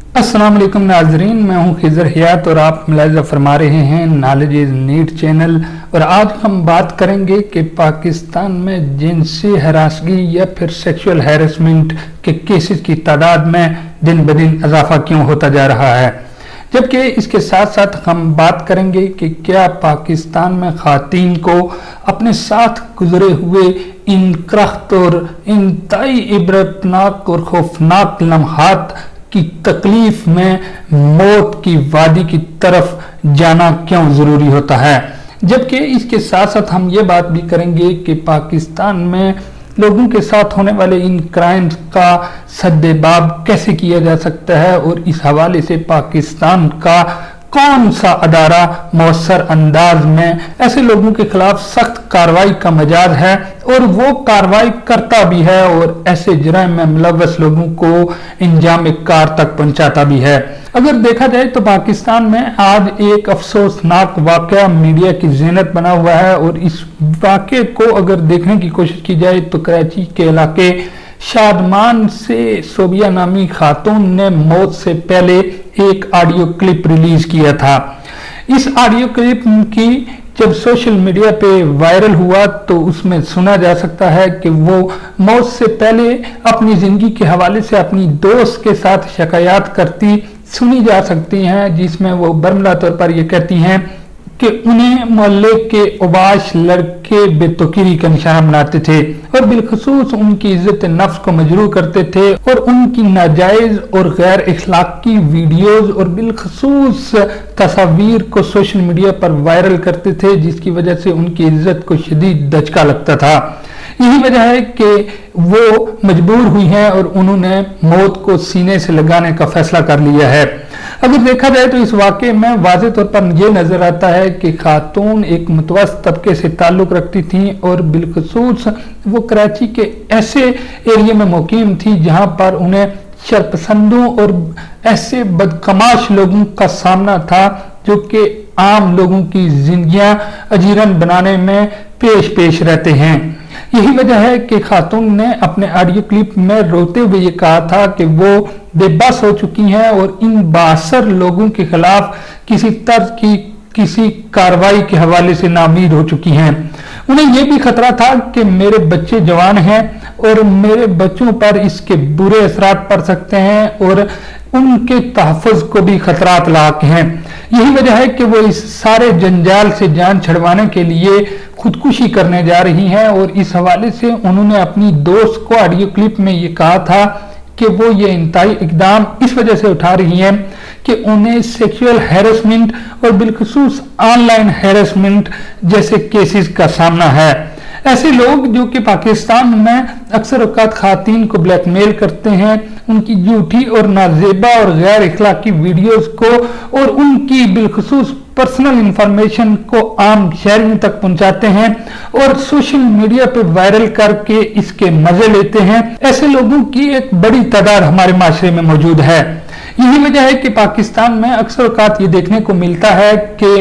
अस्सलाम वालेकुम नाजरीन, मैं हूं खिजर हयात और आप मुलाहिजा फरमा रहे हैं नॉलेज इज नीड चैनल। और आज हम बात करेंगे कि पाकिस्तान में जिनसी हरासगी या फिर सेक्सुअल हैरेसमेंट के केसेस की तादाद में दिन ब दिन इजाफा क्यों होता जा रहा है। जबकि इसके साथ साथ हम बात करेंगे कि क्या पाकिस्तान में खातीन को अपने साथ गुजरे हुए इन करख्त और इंतहाई इबरतनाक और खौफनाक लम्हात की तकलीफ में मौत की वादी की तरफ जाना क्यों जरूरी होता है। जबकि इसके साथ साथ हम ये बात भी करेंगे कि पाकिस्तान में लोगों के साथ होने वाले इन क्राइम्स का सद्देबाब कैसे किया जा सकता है और इस हवाले से पाकिस्तान का कौन सा अदारा मौसर अंदाज में ऐसे लोगों के खिलाफ सख्त कार्रवाई का मजाज है और वो कार्रवाई करता भी है और ऐसे जुर्म में मुलव्वस लोगों को इंजाम कार तक पहुंचाता भी है। अगर देखा जाए तो पाकिस्तान में आज एक अफसोसनाक वाकया मीडिया की ज़ीनत बना हुआ है और इस वाकये को अगर देखने की कोशिश की जाए तो कराची के इलाके शादमान से सोबिया नामी खातून ने मौत से पहले एक ऑडियो क्लिप रिलीज किया था। इस ऑडियो क्लिप की जब सोशल मीडिया पे वायरल हुआ तो उसमें सुना जा सकता है कि वो मौत से पहले अपनी जिंदगी के हवाले से अपनी दोस्त के साथ शिकायत करती सुनी जा सकती हैं, जिसमें वो बर्मला तौर पर ये कहती हैं कि उन्हें मोहल्ले के उबाश लड़के बेतुकीरी का निशाना बनाते थे और बिलखसूस उनकी इज्जत नफ्स को मजरूह करते थे और उनकी नाजायज और गैर इखलाकी वीडियोज और बिलखसूस तस्वीर को सोशल मीडिया पर वायरल करते थे, जिसकी वजह से उनकी इज्जत को शदीद दचका लगता था। यही वजह है कि वो मजबूर हुई हैं और उन्होंने मौत को सीने से लगाने का फैसला कर लिया है। अगर देखा जाए तो इस वाकये में वाज़ेह तौर पर ये नजर आता है कि खातून एक मुतवस्सित तबके से ताल्लुक रखती थी और बिलखसूस वो कराची के ऐसे एरिया में मुकीम थी जहां पर उन्हें शरपसंदों और ऐसे बदकमाश लोगों का सामना था जो कि आम लोगों की जिंदगियां अजीरन बनाने में पेश रहते हैं। यही वजह है कि खातून ने अपने ऑडियो क्लिप में रोते हुए ये कहा था कि वो बेबस हो चुकी हैं और इन बासर लोगों के खिलाफ किसी तर्ज की किसी कार्रवाई के हवाले से नाउमीद हो चुकी हैं। उन्हें यह भी खतरा था कि मेरे बच्चे जवान हैं और मेरे बच्चों पर इसके बुरे असरात पड़ सकते हैं और उनके तहफ़्फ़ुज़ को भी खतरात लाक हैं। यही वजह है कि वो इस सारे जंजाल से जान छुड़वाने के लिए खुदकुशी करने जा रही हैं और इस हवाले से उन्होंने अपनी दोस्त को ऑडियो क्लिप में ये कहा था कि वो ये इंतहाई इकदाम इस वजह से उठा रही हैं कि उन्हें सेक्सुअल हैरेसमेंट और बिलखसूस ऑनलाइन हैरेसमेंट जैसे केसेस का सामना है। ऐसे लोग जो कि पाकिस्तान में अक्सर औकात खातून को ब्लैकमेल करते हैं, उनकी झूठी और नाजेबा और गैर इखलाकी वीडियोस को और उनकी बिलखसूस पर्सनल इंफॉर्मेशन को आम शहरियों तक पहुंचाते हैं और सोशल मीडिया पे वायरल करके इसके मजे लेते हैं। ऐसे लोगों की एक बड़ी तादाद हमारे माशरे में मौजूद है। यही वजह है कि पाकिस्तान में अक्सर औकात ये देखने को मिलता है कि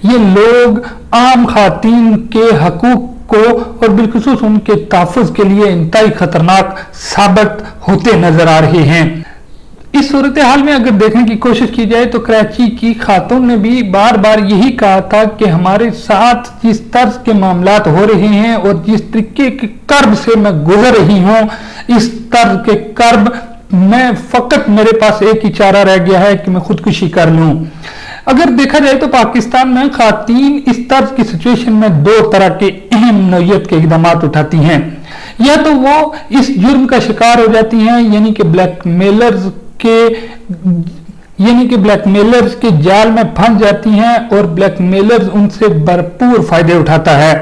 ये लोग आम खातून के हकूक को और बिलखसूस उनके तहफ़्फ़ुज़ के लिए इंतहाई खतरनाक साबित होते नजर आ रहे हैं। इस सूरत हाल में अगर देखने की कोशिश की जाए तो कराची की खातून ने भी बार बार यही कहा था कि हमारे साथ जिस तर्ज के मामलात हो रहे हैं और जिस तरीके के कर्ब से मैं गुजर रही हूँ, इस तर्ज के कर्ब में फकत मेरे पास एक ही चारा रह गया है कि मैं खुदकुशी कर लूं। अगर देखा जाए तो पाकिस्तान में खातून इस तर्ज की सिचुएशन में दो तरह के अहम नौयत के इक़दाम उठाती हैं। या तो वो इस जुर्म का शिकार हो जाती हैं यानी कि ब्लैकमेलर्स के जाल में फंस जाती हैं और ब्लैकमेलर्स उनसे भरपूर फायदे उठाता है।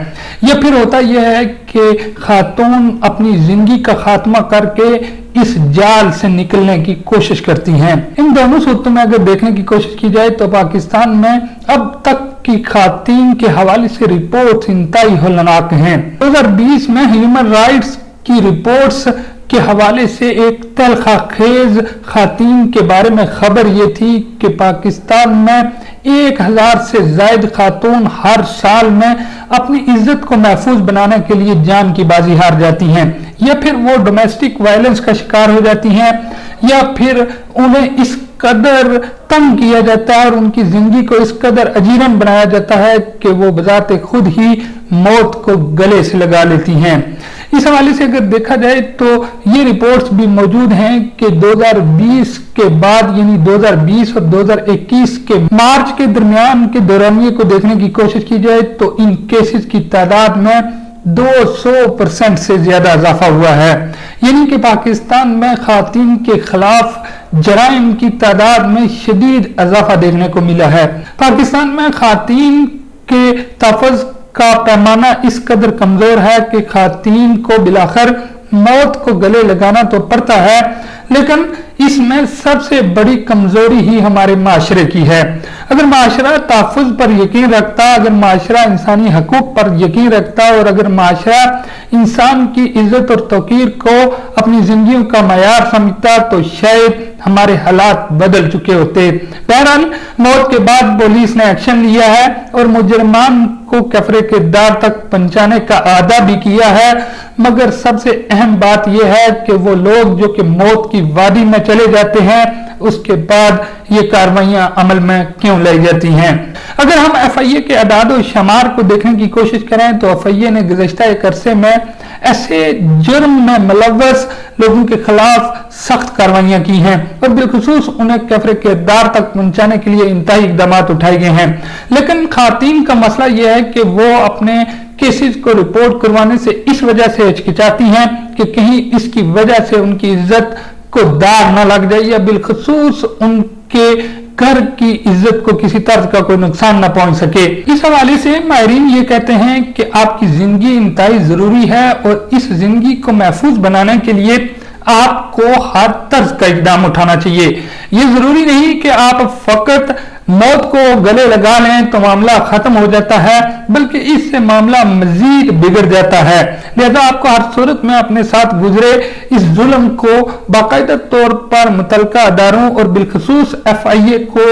या फिर होता यह है कि खातून अपनी जिंदगी का खात्मा करके इस जाल से निकलने की कोशिश करती हैं। इन दोनों सूरतों में अगर देखने की कोशिश की जाए तो पाकिस्तान में अब तक की खातून के हवाले से रिपोर्ट्स इंतहाई हौलनाक हैं। 2020 में ह्यूमन राइट्स की रिपोर्ट्स के हवाले से एक तलखाखेज खातून के बारे में खबर ये थी कि पाकिस्तान में 1000 से ज्यादा खातून हर साल में अपनी इज्जत को महफूज बनाने के लिए जान की बाजी हार जाती हैं, या फिर वो डोमेस्टिक वायलेंस का शिकार हो जाती हैं, या फिर उन्हें इस कदर तंग किया जाता है और उनकी जिंदगी को इस कदर अजीरन बनाया जाता है कि वो बजाते खुद ही मौत को गले से लगा लेती हैं। इस हवाले से अगर देखा जाए तो ये रिपोर्ट्स भी मौजूद हैं कि 2020 के बाद यानी 2020 और 2021 के मार्च के दरमियान के दौरानिये को देखने की कोशिश की जाए तो इन केसेस की तादाद में 200% से ज्यादा इजाफा हुआ है। यानी कि पाकिस्तान में खातिन के खिलाफ जराइम की तादाद में शदीद इजाफा देखने को मिला है। पाकिस्तान में खातिन के तहफ़्फ़ुज़ का पैमाना इस कदर कमजोर है कि खातिन को बिलाखिर मौत को गले लगाना तो पड़ता है, लेकिन इसमें सबसे बड़ी कमजोरी ही हमारे माशरे की है। अगर माशरा तहफ़्फ़ुज़ पर यकीन रखता, अगर माशरा इंसानी हकूक पर यकीन रखता और अगर माशरा इंसान की इज्जत और तौकीर को अपनी जिंदगियों का मयार समझता तो शायद हमारे हालात बदल चुके होते। बहरहाल मौत के बाद पुलिस ने एक्शन लिया है और मुजरिमान को कफरे के दार तक पहुंचाने का आदा भी किया है, मगर सबसे अहम बात यह है कि वो लोग जो कि मौत की वादी में चले जाते हैं उसके बाद ये कार्रवाइयां अमल में क्यों लाई जाती हैं। अगर हम FIA के अदाद और शुमार को देखने की कोशिश करें तो FIA ने गुज़श्ता एक अरसे में ऐसे जुर्म में मुलव्वस लोगों के खिलाफ सख्त कार्रवाइयां की हैं और बिलखुसूस उन्हें कफरे के दार तक पहुंचाने के लिए इंतहाई इक़दाम उठाए गए हैं। लेकिन खातिन का मसला यह है कि वो अपने केसेस को रिपोर्ट करवाने से इस वजह से हिचकिचाती हैं कि कहीं इसकी वजह से उनकी इज्जत को दाग न लग जाए या बिलखुसूस उनके घर की इज्जत को किसी तरह का कोई नुकसान न पहुंच सके। इस हवाले से माहिरीन ये कहते हैं कि आपकी जिंदगी इंतहाई जरूरी है और इस जिंदगी को महफूज बनाने के लिए आपको हर तर्ज का इक़दाम उठाना चाहिए। ये जरूरी नहीं कि आप फकत मौत को गले लगा लें तो मामला खत्म हो जाता है, बल्कि इससे मामला मजीद बिगड़ जाता है। लिहाजा आपको हर सूरत में अपने साथ गुजरे इस जुल्म को बाकायदा तौर पर मुतल्लिका अदारों और बिलखुसूस FIA को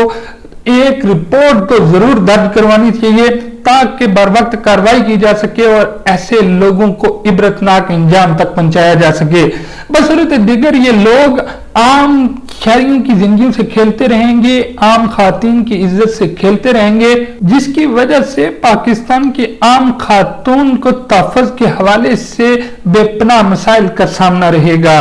एक रिपोर्ट तो जरूर दर्ज करवानी चाहिए ताकि बर वक्त कार्रवाई की जा सके और ऐसे लोगों को इबरतनाक इंजाम तक पहुंचाया जा सके। बसूरत दिगर ये लोग आम शहरियों की जिंदगी से खेलते रहेंगे, आम खातिन की इज्जत से खेलते रहेंगे, जिसकी वजह से पाकिस्तान की आम खातून को तहफ़्फ़ुज़ के हवाले से बेपनाह मसाइल का सामना रहेगा।